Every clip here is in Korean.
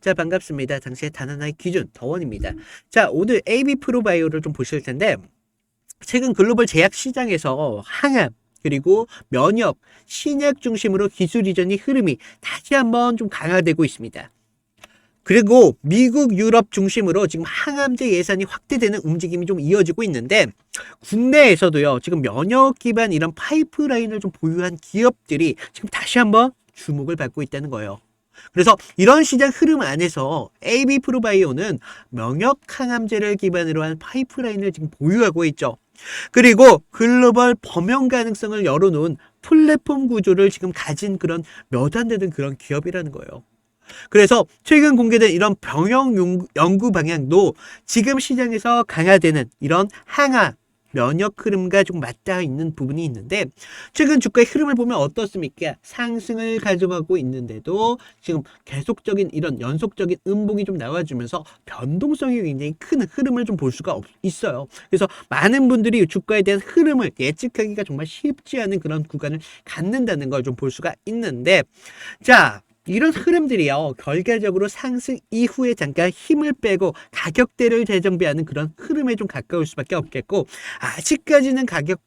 자, 반갑습니다. 당시의 단 하나의 기준, 더원입니다. 자, 오늘 AB 프로바이오를 좀 보실 텐데, 최근 글로벌 제약 시장에서 항암, 그리고 면역, 신약 중심으로 기술 이전의 흐름이 다시 한번 좀 강화되고 있습니다. 그리고 미국, 유럽 중심으로 지금 항암제 예산이 확대되는 움직임이 좀 이어지고 있는데, 국내에서도요, 지금 면역 기반 이런 파이프라인을 좀 보유한 기업들이 지금 다시 한번 주목을 받고 있다는 거예요. 그래서 이런 시장 흐름 안에서 AB 프로바이오는 면역 항암제를 기반으로 한 파이프라인을 지금 보유하고 있죠. 그리고 글로벌 범용 가능성을 열어놓은 플랫폼 구조를 지금 가진 그런 몇 안 되는 그런 기업이라는 거예요. 그래서 최근 공개된 이런 병역 연구 방향도 지금 시장에서 강화되는 이런 항암, 면역 흐름과 좀 맞닿아 있는 부분이 있는데, 최근 주가의 흐름을 보면 어떻습니까? 상승을 가져가고 있는데도 지금 계속적인 이런 연속적인 음봉이 좀 나와주면서 변동성이 굉장히 큰 흐름을 좀 볼 수가 있어요. 그래서 많은 분들이 주가에 대한 흐름을 예측하기가 정말 쉽지 않은 그런 구간을 갖는다는 걸 좀 볼 수가 있는데, 자, 이런 흐름들이요, 결과적으로 상승 이후에 잠깐 힘을 빼고 가격대를 재정비하는 그런 흐름에 좀 가까울 수밖에 없겠고, 아직까지는 가격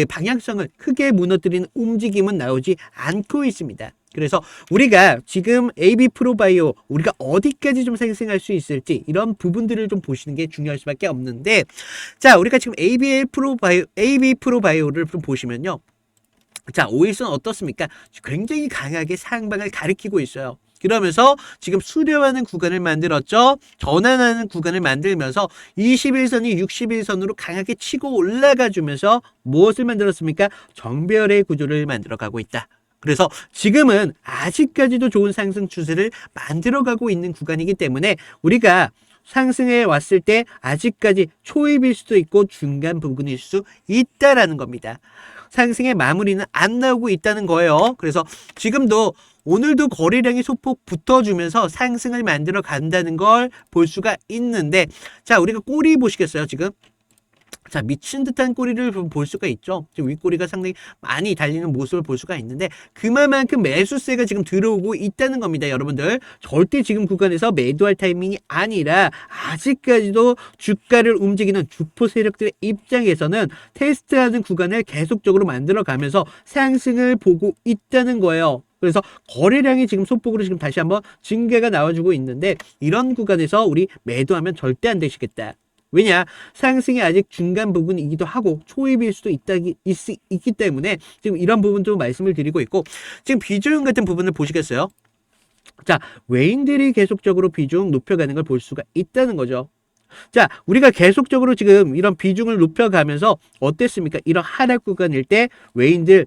방향성을 크게 무너뜨리는 움직임은 나오지 않고 있습니다. 그래서 우리가 지금 AB 프로바이오 우리가 어디까지 좀 상승할 수 있을지 이런 부분들을 좀 보시는 게 중요할 수밖에 없는데, 자, 우리가 지금 AB 프로바이오를 좀 보시면요, 자, 5일선 어떻습니까? 굉장히 강하게 상방을 가리키고 있어요. 그러면서 지금 수렴하는 구간을 만들었죠. 전환하는 구간을 만들면서 21선이 61선으로 강하게 치고 올라가 주면서 무엇을 만들었습니까? 정배열의 구조를 만들어가고 있다. 그래서 지금은 아직까지도 좋은 상승 추세를 만들어가고 있는 구간이기 때문에 우리가 상승해 왔을 때 아직까지 초입일 수도 있고 중간 부분일 수 있다라는 겁니다. 상승의 마무리는 안 나오고 있다는 거예요. 그래서 지금도 오늘도 거래량이 소폭 붙어주면서 상승을 만들어 간다는 걸 볼 수가 있는데, 자, 우리가 꼬리 보시겠어요, 지금? 자, 미친 듯한 꼬리를 볼 수가 있죠. 지금 윗꼬리가 상당히 많이 달리는 모습을 볼 수가 있는데, 그만큼 매수세가 지금 들어오고 있다는 겁니다, 여러분들. 절대 지금 구간에서 매도할 타이밍이 아니라 아직까지도 주가를 움직이는 주포 세력들의 입장에서는 테스트하는 구간을 계속적으로 만들어가면서 상승을 보고 있다는 거예요. 그래서 거래량이 지금 소폭으로 지금 다시 한번 증가가 나와주고 있는데, 이런 구간에서 우리 매도하면 절대 안 되시겠다. 왜냐? 상승이 아직 중간 부분이기도 하고 초입일 수도 있기 때문에 지금 이런 부분도 말씀을 드리고 있고, 지금 비중 같은 부분을 보시겠어요? 자, 외인들이 계속적으로 비중 높여가는 걸 볼 수가 있다는 거죠. 자, 우리가 계속적으로 지금 이런 비중을 높여가면서 어땠습니까? 이런 하락 구간일 때 외인들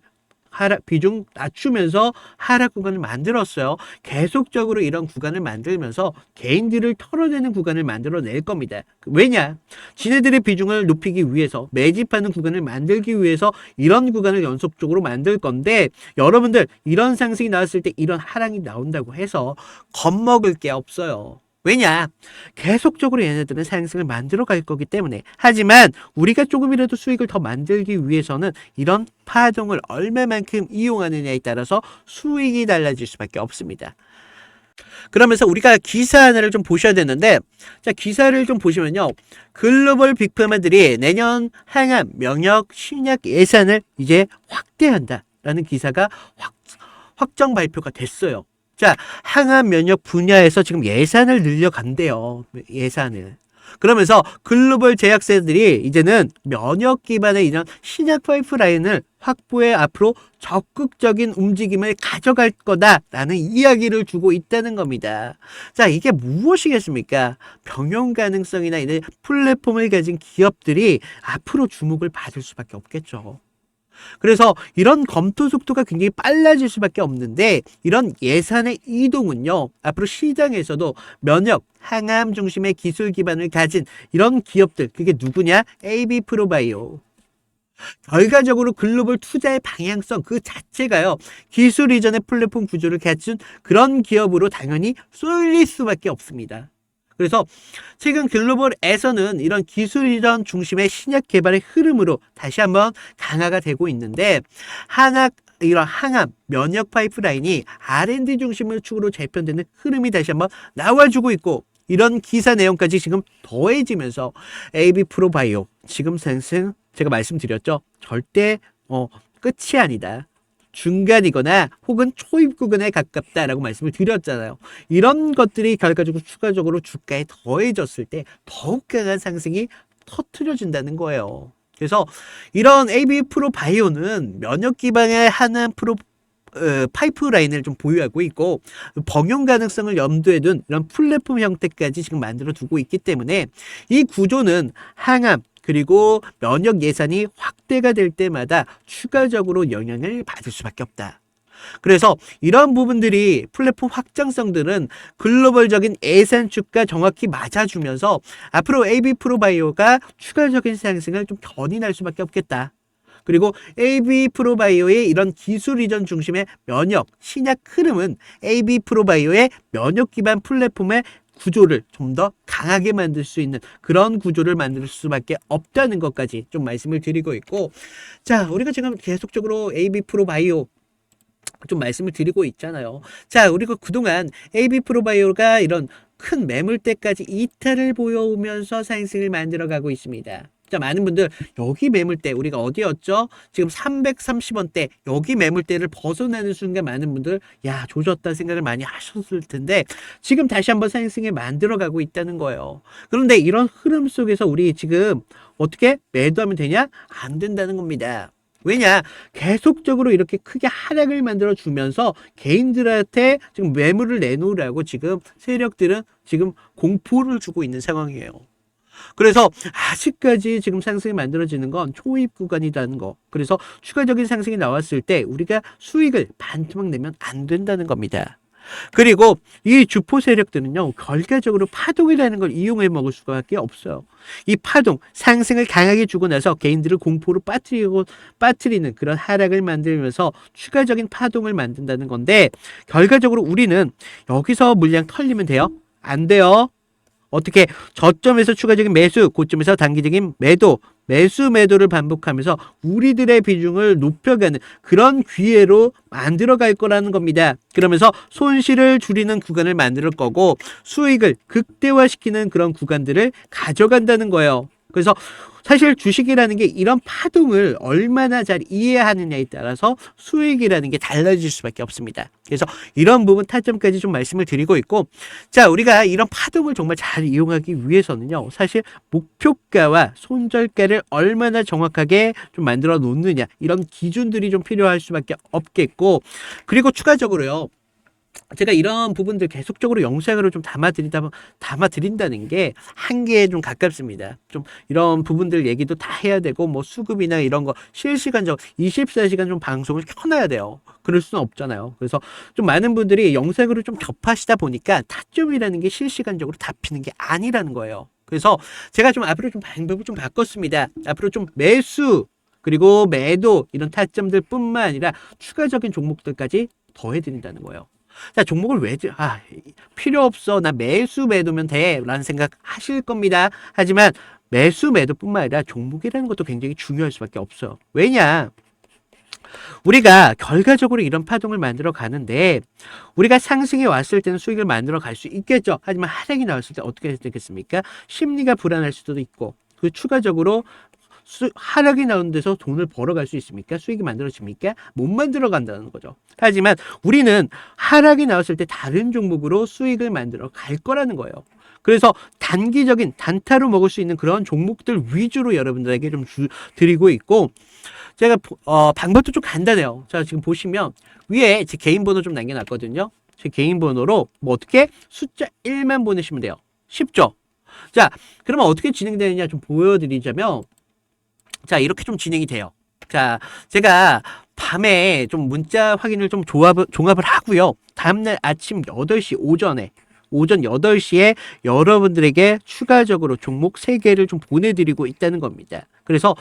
비중 낮추면서 하락 구간을 만들었어요. 계속적으로 이런 구간을 만들면서 개인들을 털어내는 구간을 만들어낼 겁니다. 왜냐? 지네들의 비중을 높이기 위해서, 매집하는 구간을 만들기 위해서 이런 구간을 연속적으로 만들 건데, 여러분들 이런 상승이 나왔을 때 이런 하락이 나온다고 해서 겁먹을 게 없어요. 왜냐? 계속적으로 얘네들은 상승을 만들어 갈 거기 때문에. 하지만 우리가 조금이라도 수익을 더 만들기 위해서는 이런 파동을 얼마만큼 이용하느냐에 따라서 수익이 달라질 수밖에 없습니다. 그러면서 우리가 기사 하나를 좀 보셔야 되는데, 자, 기사를 좀 보시면요, 글로벌 빅파마들이 내년 항암, 면역, 신약 예산을 이제 확대한다라는 기사가 확정 발표가 됐어요. 자, 항암 면역 분야에서 지금 예산을 늘려간대요. 예산을. 그러면서 글로벌 제약사들이 이제는 면역 기반의 이런 신약 파이프라인을 확보해 앞으로 적극적인 움직임을 가져갈 거다라는 이야기를 주고 있다는 겁니다. 자, 이게 무엇이겠습니까? 병용 가능성이나 이런 플랫폼을 가진 기업들이 앞으로 주목을 받을 수밖에 없겠죠. 그래서 이런 검토 속도가 굉장히 빨라질 수밖에 없는데, 이런 예산의 이동은요, 앞으로 시장에서도 면역, 항암 중심의 기술 기반을 가진 이런 기업들, 그게 누구냐? AB 프로바이오. 결과적으로 글로벌 투자의 방향성 그 자체가요, 기술 이전의 플랫폼 구조를 갖춘 그런 기업으로 당연히 쏠릴 수밖에 없습니다. 그래서 최근 글로벌에서는 이런 기술 이전 중심의 신약 개발의 흐름으로 다시 한번 강화가 되고 있는데, 이런 항암, 면역 파이프라인이 R&D 중심으로 축으로 재편되는 흐름이 다시 한번 나와주고 있고, 이런 기사 내용까지 지금 더해지면서 AB 프로바이오 지금 생생 제가 말씀드렸죠. 절대 끝이 아니다. 중간이거나 혹은 초입 구간에 가깝다라고 말씀을 드렸잖아요. 이런 것들이 결과적으로 추가적으로 주가에 더해졌을 때 더욱 강한 상승이 터트려진다는 거예요. 그래서 이런 AB 프로바이오는 면역 기반의 하나의 파이프라인을 좀 보유하고 있고, 병용 가능성을 염두에 둔 이런 플랫폼 형태까지 지금 만들어 두고 있기 때문에 이 구조는 항암 그리고 면역 예산이 확대가 될 때마다 추가적으로 영향을 받을 수밖에 없다. 그래서 이런 부분들이 플랫폼 확장성들은 글로벌적인 예산축과 정확히 맞아주면서 앞으로 AB 프로바이오가 추가적인 상승을 좀 견인할 수밖에 없겠다. 그리고 AB 프로바이오의 이런 기술 이전 중심의 면역, 신약 흐름은 AB 프로바이오의 면역 기반 플랫폼의 구조를 좀 더 강하게 만들 수 있는 그런 구조를 만들 수밖에 없다는 것까지 좀 말씀을 드리고 있고, 자, 우리가 지금 계속적으로 AB 프로바이오 좀 말씀을 드리고 있잖아요. 자, 우리가 그동안 AB 프로바이오가 이런 큰 매물대까지 이탈을 보여오면서 상승을 만들어가고 있습니다. 자, 많은 분들 여기 매물대 우리가 어디였죠? 지금 330원대 여기 매물대를 벗어나는 순간 많은 분들 야 조졌다 생각을 많이 하셨을 텐데 지금 다시 한번 상승을 만들어가고 있다는 거예요. 그런데 이런 흐름 속에서 우리 지금 어떻게 매도하면 되냐? 안 된다는 겁니다. 왜냐? 계속적으로 이렇게 크게 하락을 만들어 주면서 개인들한테 지금 매물을 내놓으라고 지금 세력들은 지금 공포를 주고 있는 상황이에요. 그래서 아직까지 지금 상승이 만들어지는 건 초입 구간이라는 거. 그래서 추가적인 상승이 나왔을 때 우리가 수익을 반토막 내면 안 된다는 겁니다. 그리고 이 주포 세력들은요, 결과적으로 파동이라는 걸 이용해 먹을 수밖에 없어요. 이 파동, 상승을 강하게 주고 나서 개인들을 공포로 빠뜨리는 그런 하락을 만들면서 추가적인 파동을 만든다는 건데, 결과적으로 우리는 여기서 물량 털리면 돼요? 안 돼요. 어떻게 저점에서 추가적인 매수, 고점에서 단기적인 매도를 반복하면서 우리들의 비중을 높여가는 그런 기회로 만들어갈 거라는 겁니다. 그러면서 손실을 줄이는 구간을 만들 거고 수익을 극대화시키는 그런 구간들을 가져간다는 거예요. 그래서 사실 주식이라는 게 이런 파동을 얼마나 잘 이해하느냐에 따라서 수익이라는 게 달라질 수밖에 없습니다. 그래서 이런 부분 타점까지 좀 말씀을 드리고 있고, 자, 우리가 이런 파동을 정말 잘 이용하기 위해서는요, 사실 목표가와 손절가를 얼마나 정확하게 좀 만들어 놓느냐, 이런 기준들이 좀 필요할 수밖에 없겠고, 그리고 추가적으로요, 제가 이런 부분들 계속적으로 영상으로 좀 담아드린다는 게 한계에 좀 가깝습니다. 좀 이런 부분들 얘기도 다 해야 되고, 뭐 수급이나 이런 거 실시간적 24시간 좀 방송을 켜놔야 돼요. 그럴 수는 없잖아요. 그래서 좀 많은 분들이 영상으로 좀 접하시다 보니까 타점이라는 게 실시간적으로 잡히는 게 아니라는 거예요. 그래서 제가 좀 앞으로 좀 방법을 좀 바꿨습니다. 앞으로 좀 매수, 그리고 매도 이런 타점들 뿐만 아니라 추가적인 종목들까지 더해드린다는 거예요. 자, 종목을 필요 없어. 나 매수 매도면 돼. 라는 생각 하실 겁니다. 하지만 매수 매도뿐만 아니라 종목이라는 것도 굉장히 중요할 수밖에 없어요. 왜냐? 우리가 결과적으로 이런 파동을 만들어 가는데 우리가 상승이 왔을 때는 수익을 만들어 갈 수 있겠죠. 하지만 하락이 나왔을 때 어떻게 되겠습니까? 심리가 불안할 수도 있고, 그 추가적으로 하락이 나오는 데서 돈을 벌어갈 수 있습니까? 수익이 만들어집니까? 못 만들어 간다는 거죠. 하지만 우리는 하락이 나왔을 때 다른 종목으로 수익을 만들어 갈 거라는 거예요. 그래서 단기적인 단타로 먹을 수 있는 그런 종목들 위주로 여러분들에게 좀 드리고 있고, 제가 방법도 좀 간단해요. 자, 지금 보시면 위에 제 개인 번호 좀 남겨놨거든요. 제 개인 번호로 뭐 어떻게 숫자 1만 보내시면 돼요. 쉽죠? 자, 그러면 어떻게 진행되느냐 좀 보여드리자면, 자, 이렇게 좀 진행이 돼요. 자, 제가 밤에 좀 문자 확인을 좀 종합을 하고요. 다음날 아침 8시 오전 8시에 여러분들에게 추가적으로 종목 3개를 좀 보내드리고 있다는 겁니다. 그래서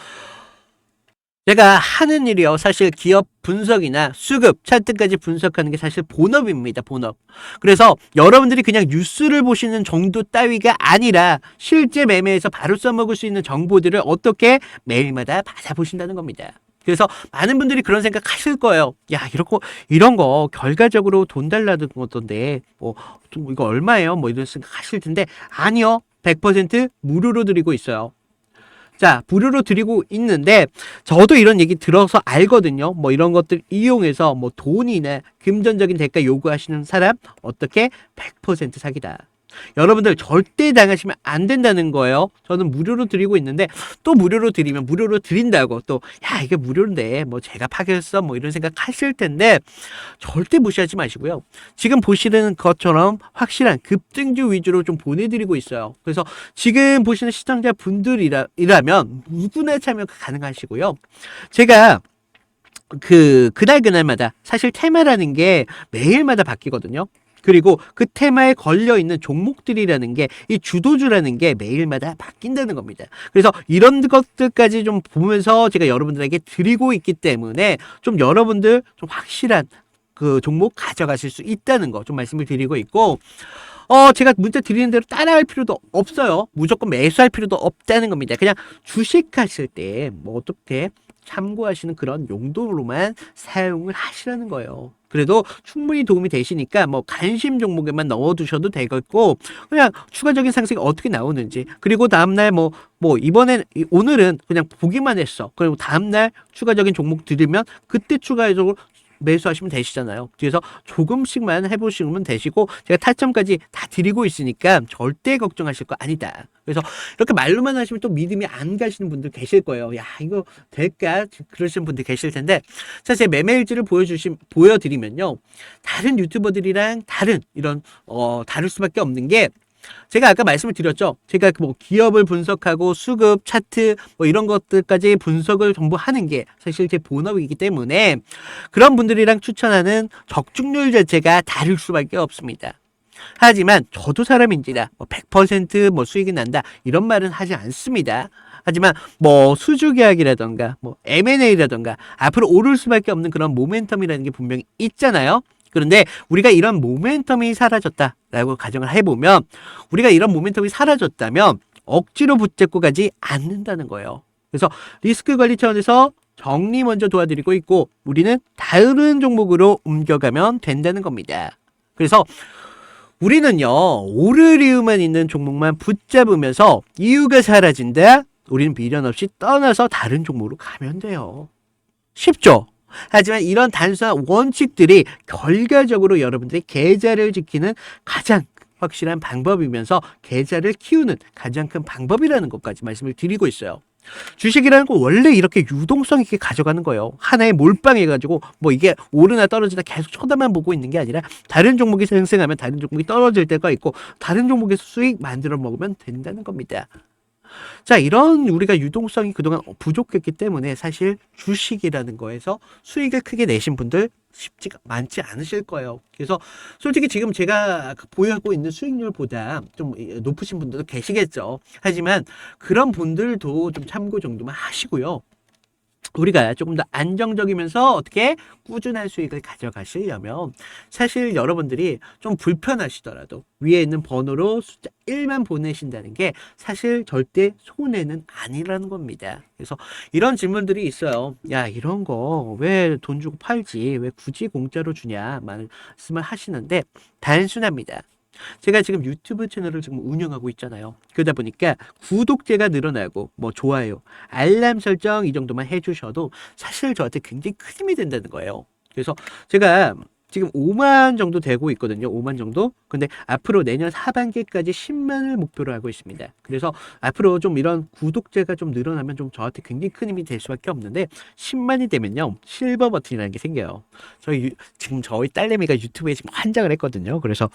제가 하는 일이요, 사실 기업 분석이나 수급, 차트까지 분석하는 게 사실 본업입니다, 본업. 그래서 여러분들이 그냥 뉴스를 보시는 정도 따위가 아니라 실제 매매에서 바로 써먹을 수 있는 정보들을 어떻게 매일마다 받아보신다는 겁니다. 그래서 많은 분들이 그런 생각 하실 거예요. 야, 이런 거 결과적으로 돈 달라는 거던데, 좀 이거 얼마예요? 뭐 이런 생각 하실 텐데, 아니요. 100% 무료로 드리고 있어요. 자, 무료로 드리고 있는데, 저도 이런 얘기 들어서 알거든요. 뭐 이런 것들 이용해서 뭐 돈이나 금전적인 대가 요구하시는 사람, 어떻게? 100% 사기다. 여러분들 절대 당하시면 안 된다는 거예요. 저는 무료로 드리고 있는데 또 무료로 드리면 무료로 드린다고 또 야 이게 무료인데 뭐 제가 파겠어 뭐 이런 생각 하실 텐데 절대 무시하지 마시고요. 지금 보시는 것처럼 확실한 급등주 위주로 좀 보내드리고 있어요. 그래서 지금 보시는 시청자 분들이라면 누구나 참여가 가능하시고요. 제가 그날마다 사실 테마라는 게 매일마다 바뀌거든요. 그리고 그 테마에 걸려 있는 종목들이라는 게 이 주도주라는 게 매일마다 바뀐다는 겁니다. 그래서 이런 것들까지 좀 보면서 제가 여러분들에게 드리고 있기 때문에 좀 여러분들 좀 확실한 그 종목 가져가실 수 있다는 거 좀 말씀을 드리고 있고 제가 문자 드리는 대로 따라할 필요도 없어요. 무조건 매수할 필요도 없다는 겁니다. 그냥 주식하실 때 뭐 어떻게 참고하시는 그런 용도로만 사용을 하시라는 거예요. 그래도 충분히 도움이 되시니까 뭐 관심 종목에만 넣어두셔도 되겠고 그냥 추가적인 상승이 어떻게 나오는지 그리고 다음날 오늘은 그냥 보기만 했어. 그리고 다음날 추가적인 종목 들으면 그때 추가적으로 매수하시면 되시잖아요. 그래서 조금씩만 해보시면 되시고 제가 타점까지 다 드리고 있으니까 절대 걱정하실 거 아니다. 그래서 이렇게 말로만 하시면 또 믿음이 안 가시는 분들 계실 거예요. 야 이거 될까? 그러시는 분들 계실 텐데 자, 제 매매일지를 보여드리면요. 다른 유튜버들이랑 다를 수밖에 없는 게 제가 아까 말씀을 드렸죠. 제가 뭐 기업을 분석하고 수급, 차트 뭐 이런 것들까지 분석을 전부 하는 게 사실 제 본업이기 때문에 그런 분들이랑 추천하는 적중률 자체가 다를 수밖에 없습니다. 하지만 저도 사람인지라 100% 수익이 난다 이런 말은 하지 않습니다. 하지만 수주계약이라던가 M&A라던가 앞으로 오를 수밖에 없는 그런 모멘텀이라는 게 분명히 있잖아요. 그런데 우리가 이런 모멘텀이 사라졌다라고 가정을 해보면 우리가 이런 모멘텀이 사라졌다면 억지로 붙잡고 가지 않는다는 거예요. 그래서 리스크 관리 차원에서 정리 먼저 도와드리고 있고 우리는 다른 종목으로 옮겨가면 된다는 겁니다. 그래서 우리는요 오를 이유만 있는 종목만 붙잡으면서 이유가 사라진다? 우리는 미련 없이 떠나서 다른 종목으로 가면 돼요. 쉽죠? 하지만 이런 단순한 원칙들이 결과적으로 여러분들의 계좌를 지키는 가장 확실한 방법이면서 계좌를 키우는 가장 큰 방법이라는 것까지 말씀을 드리고 있어요. 주식이라는 건 원래 이렇게 유동성 있게 가져가는 거예요. 하나에 몰빵해가지고 이게 오르나 떨어지나 계속 쳐다만 보고 있는 게 아니라 다른 종목이 상승하면 다른 종목이 떨어질 때가 있고 다른 종목에서 수익 만들어 먹으면 된다는 겁니다. 자, 이런 우리가 유동성이 그동안 부족했기 때문에 사실 주식이라는 거에서 수익을 크게 내신 분들 쉽지가 많지 않으실 거예요. 그래서 솔직히 지금 제가 보유하고 있는 수익률보다 좀 높으신 분들도 계시겠죠. 하지만 그런 분들도 좀 참고 정도만 하시고요. 우리가 조금 더 안정적이면서 어떻게 꾸준한 수익을 가져가시려면 사실 여러분들이 좀 불편하시더라도 위에 있는 번호로 숫자 1만 보내신다는 게 사실 절대 손해는 아니라는 겁니다. 그래서 이런 질문들이 있어요. 야, 이런 거 왜 돈 주고 팔지? 왜 굳이 공짜로 주냐? 말씀을 하시는데 단순합니다. 제가 지금 유튜브 채널을 지금 운영하고 있잖아요. 그러다 보니까 구독자가 늘어나고 좋아요, 알람 설정 이 정도만 해주셔도 사실 저한테 굉장히 큰 힘이 된다는 거예요. 그래서 제가 지금 5만 정도 되고 있거든요. 5만 정도. 근데 앞으로 내년 하반기까지 10만을 목표로 하고 있습니다. 그래서 앞으로 좀 이런 구독자가 좀 늘어나면 좀 저한테 굉장히 큰 힘이 될 수밖에 없는데 10만이 되면요 실버 버튼이라는 게 생겨요. 지금 저희 딸내미가 유튜브에 지금 환장을 했거든요. 그래서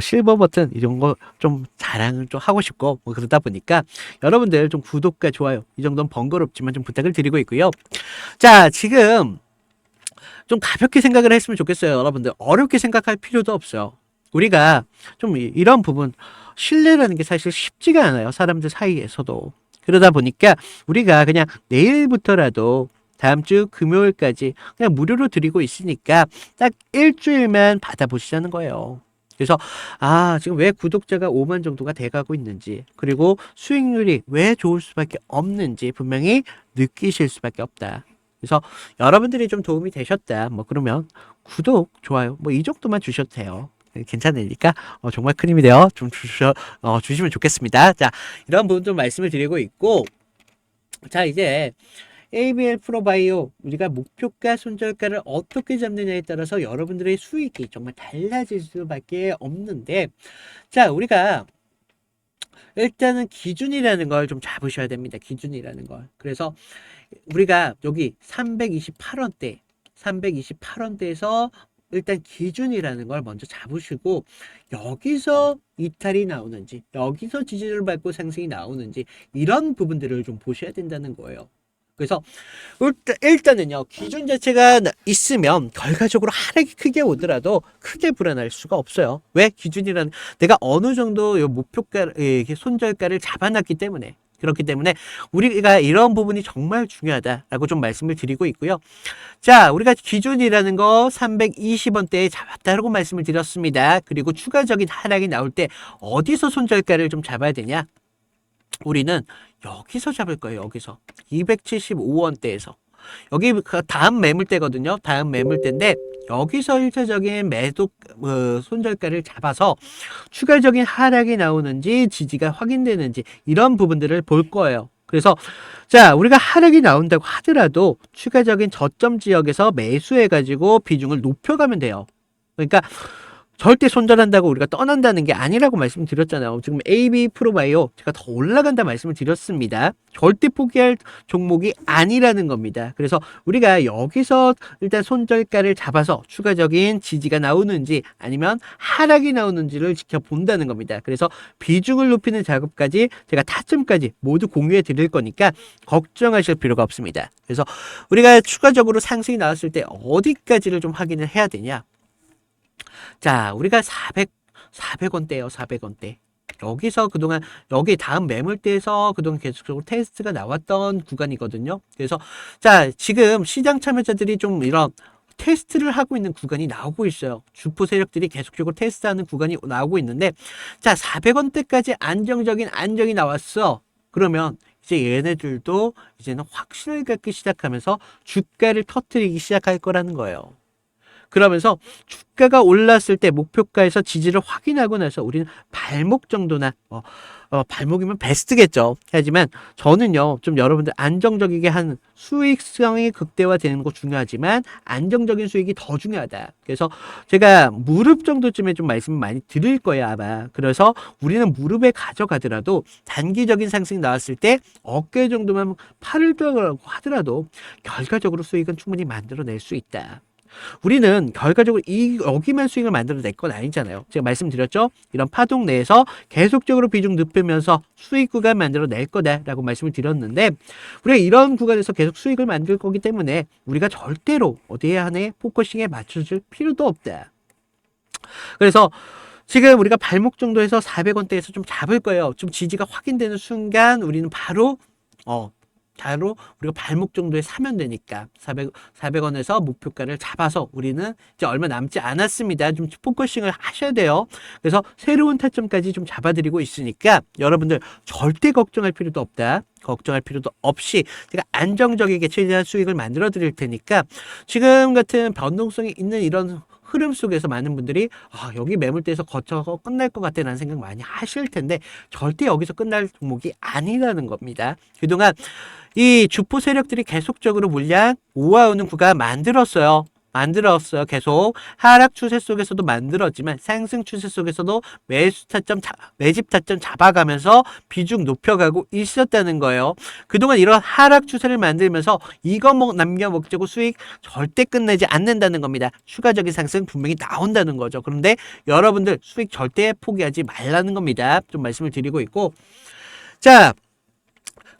실버 버튼 이런 거 좀 자랑을 좀 하고 싶고 그러다 보니까 여러분들 좀 구독과 좋아요 이 정도는 번거롭지만 좀 부탁을 드리고 있고요. 자, 지금 좀 가볍게 생각을 했으면 좋겠어요. 여러분들 어렵게 생각할 필요도 없어요. 우리가 좀 이런 부분 신뢰라는 게 사실 쉽지가 않아요. 사람들 사이에서도. 그러다 보니까 우리가 그냥 내일부터라도 다음 주 금요일까지 그냥 무료로 드리고 있으니까 딱 일주일만 받아보시자는 거예요. 그래서 지금 왜 구독자가 5만 정도가 돼가고 있는지 그리고 수익률이 왜 좋을 수밖에 없는지 분명히 느끼실 수밖에 없다. 그래서 여러분들이 좀 도움이 되셨다. 뭐 그러면 구독, 좋아요, 뭐 이 정도만 주셔도 돼요. 괜찮으니까 정말 큰 힘이 되어 좀 주시면 좋겠습니다. 자, 이런 부분 좀 말씀을 드리고 있고, 자, 이제 ABL 프로바이오 우리가 목표가 손절가를 어떻게 잡느냐에 따라서 여러분들의 수익이 정말 달라질 수밖에 없는데, 자, 우리가 일단은 기준이라는 걸 좀 잡으셔야 됩니다. 기준이라는 걸. 그래서 우리가 여기 328원대 328원대에서 일단 기준이라는 걸 먼저 잡으시고, 여기서 이탈이 나오는지, 여기서 지지를 받고 상승이 나오는지, 이런 부분들을 좀 보셔야 된다는 거예요. 그래서 일단은요, 기준 자체가 있으면 결과적으로 하락이 크게 오더라도 크게 불안할 수가 없어요. 왜? 기준이라는, 내가 어느 정도 목표가, 손절가를 잡아놨기 때문에. 그렇기 때문에 우리가 이런 부분이 정말 중요하다라고 좀 말씀을 드리고 있고요. 자, 우리가 기준이라는 거 320원대에 잡았다라고 말씀을 드렸습니다. 그리고 추가적인 하락이 나올 때 어디서 손절가를 좀 잡아야 되냐? 우리는 여기서 잡을 거예요. 여기서 275원대에서. 여기 다음 매물대거든요. 다음 매물대인데 여기서 1차적인 매도 손절가를 잡아서 추가적인 하락이 나오는지 지지가 확인되는지 이런 부분들을 볼 거예요. 그래서 자, 우리가 하락이 나온다고 하더라도 추가적인 저점 지역에서 매수해가지고 비중을 높여가면 돼요. 그러니까 절대 손절한다고 우리가 떠난다는 게 아니라고 말씀드렸잖아요. 지금 AB 프로바이오 제가 더 올라간다 말씀을 드렸습니다. 절대 포기할 종목이 아니라는 겁니다. 그래서 우리가 여기서 일단 손절가를 잡아서 추가적인 지지가 나오는지 아니면 하락이 나오는지를 지켜본다는 겁니다. 그래서 비중을 높이는 작업까지 제가 타점까지 모두 공유해 드릴 거니까 걱정하실 필요가 없습니다. 그래서 우리가 추가적으로 상승이 나왔을 때 어디까지를 좀 확인을 해야 되냐? 자, 우리가 400원대예요. 400원대. 여기서 그동안 여기 다음 매물대에서 그동안 계속적으로 테스트가 나왔던 구간이거든요. 그래서 자, 지금 시장 참여자들이 좀 이런 테스트를 하고 있는 구간이 나오고 있어요. 주포 세력들이 계속적으로 테스트하는 구간이 나오고 있는데, 자, 400원대까지 안정적인 안정이 나왔어. 그러면 이제 얘네들도 이제는 확신을 갖기 시작하면서 주가를 터뜨리기 시작할 거라는 거예요. 그러면서 주가가 올랐을 때 목표가에서 지지를 확인하고 나서 우리는 발목 정도나 발목이면 베스트겠죠. 하지만 저는요, 좀 여러분들 안정적이게 한 수익성이 극대화되는 거 중요하지만 안정적인 수익이 더 중요하다. 그래서 제가 무릎 정도쯤에 좀 말씀을 많이 드릴 거예요, 아마. 그래서 우리는 무릎에 가져가더라도 단기적인 상승이 나왔을 때 어깨 정도만 팔을 들어가고 하더라도 결과적으로 수익은 충분히 만들어낼 수 있다. 우리는 결과적으로 여기만 수익을 만들어낼 건 아니잖아요. 제가 말씀드렸죠? 이런 파동 내에서 계속적으로 비중 높이면서 수익 구간 만들어낼 거다라고 말씀을 드렸는데, 우리가 이런 구간에서 계속 수익을 만들 거기 때문에 우리가 절대로 어디에 한해 포커싱에 맞춰줄 필요도 없다. 그래서 지금 우리가 발목 정도에서 400원대에서 좀 잡을 거예요. 좀 지지가 확인되는 순간 우리는 바로 우리가 발목 정도에 사면 되니까 400원에서 목표가를 잡아서 우리는 이제 얼마 남지 않았습니다. 좀 포커싱을 하셔야 돼요. 그래서 새로운 타점까지 좀 잡아드리고 있으니까 여러분들 절대 걱정할 필요도 없다. 걱정할 필요도 없이 제가 안정적이게 최대한 수익을 만들어 드릴 테니까, 지금 같은 변동성이 있는 이런 흐름 속에서 많은 분들이 여기 매물대에서 거쳐서 끝날 것 같아 라는 생각 많이 하실 텐데, 절대 여기서 끝날 종목이 아니라는 겁니다. 그동안 이 주포 세력들이 계속적으로 물량 모아오는 구간 만들었어요. 계속 하락 추세 속에서도 만들었지만 상승 추세 속에서도 매집 타점 잡아가면서 비중 높여가고 있었다는 거예요. 그동안 이런 하락 추세를 만들면서 이거 남겨 먹자고 수익 절대 끝내지 않는다는 겁니다. 추가적인 상승 분명히 나온다는 거죠. 그런데 여러분들 수익 절대 포기하지 말라는 겁니다. 좀 말씀을 드리고 있고, 자,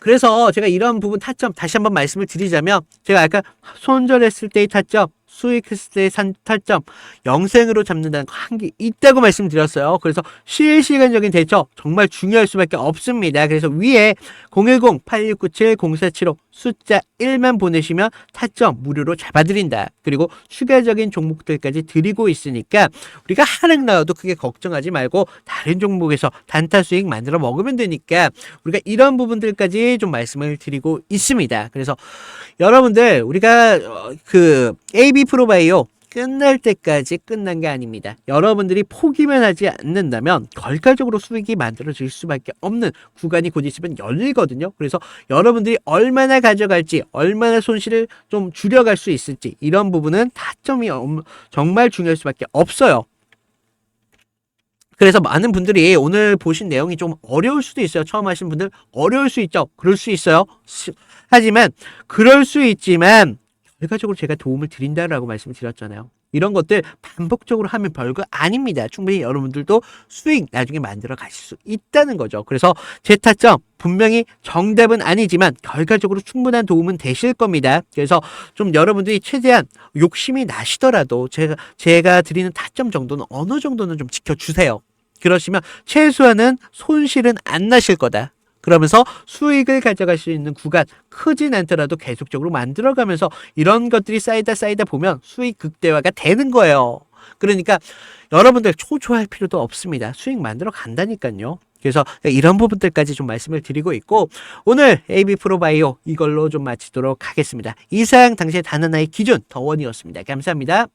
그래서 제가 이런 부분 타점 다시 한번 말씀을 드리자면, 제가 아까 손절했을 때의 타점, 수익했을 때의 타점, 영생으로 잡는다는 거 한 개 있다고 말씀드렸어요. 그래서 실시간적인 대처 정말 중요할 수밖에 없습니다. 그래서 위에 010-8697-0475 숫자 1만 보내시면 타점 무료로 잡아드린다. 그리고 추가적인 종목들까지 드리고 있으니까 우리가 하락 나와도 크게 걱정하지 말고 다른 종목에서 단타 수익 만들어 먹으면 되니까 우리가 이런 부분들까지 좀 말씀을 드리고 있습니다. 그래서 여러분들 우리가 그 AB 프로바이오 끝날 때까지 끝난 게 아닙니다. 여러분들이 포기만 하지 않는다면 결과적으로 수익이 만들어질 수밖에 없는 구간이 곧 있으면 열리거든요. 그래서 여러분들이 얼마나 가져갈지, 얼마나 손실을 좀 줄여갈 수 있을지 이런 부분은 타점이 정말 중요할 수밖에 없어요. 그래서 많은 분들이 오늘 보신 내용이 좀 어려울 수도 있어요. 처음 하신 분들 어려울 수 있죠. 그럴 수 있어요. 하지만 그럴 수 있지만 결과적으로 제가 도움을 드린다라고 말씀을 드렸잖아요. 이런 것들 반복적으로 하면 별거 아닙니다. 충분히 여러분들도 수익 나중에 만들어 가실 수 있다는 거죠. 그래서 제 타점 분명히 정답은 아니지만 결과적으로 충분한 도움은 되실 겁니다. 그래서 좀 여러분들이 최대한 욕심이 나시더라도 제가 드리는 타점 정도는 어느 정도는 좀 지켜주세요. 그러시면 최소한은 손실은 안 나실 거다. 그러면서 수익을 가져갈 수 있는 구간 크진 않더라도 계속적으로 만들어가면서 이런 것들이 쌓이다 보면 수익 극대화가 되는 거예요. 그러니까 여러분들 초조할 필요도 없습니다. 수익 만들어 간다니까요. 그래서 이런 부분들까지 좀 말씀을 드리고 있고 오늘 AB 프로바이오 이걸로 좀 마치도록 하겠습니다. 이상 당시의 단 하나의 기준 더원이었습니다. 감사합니다.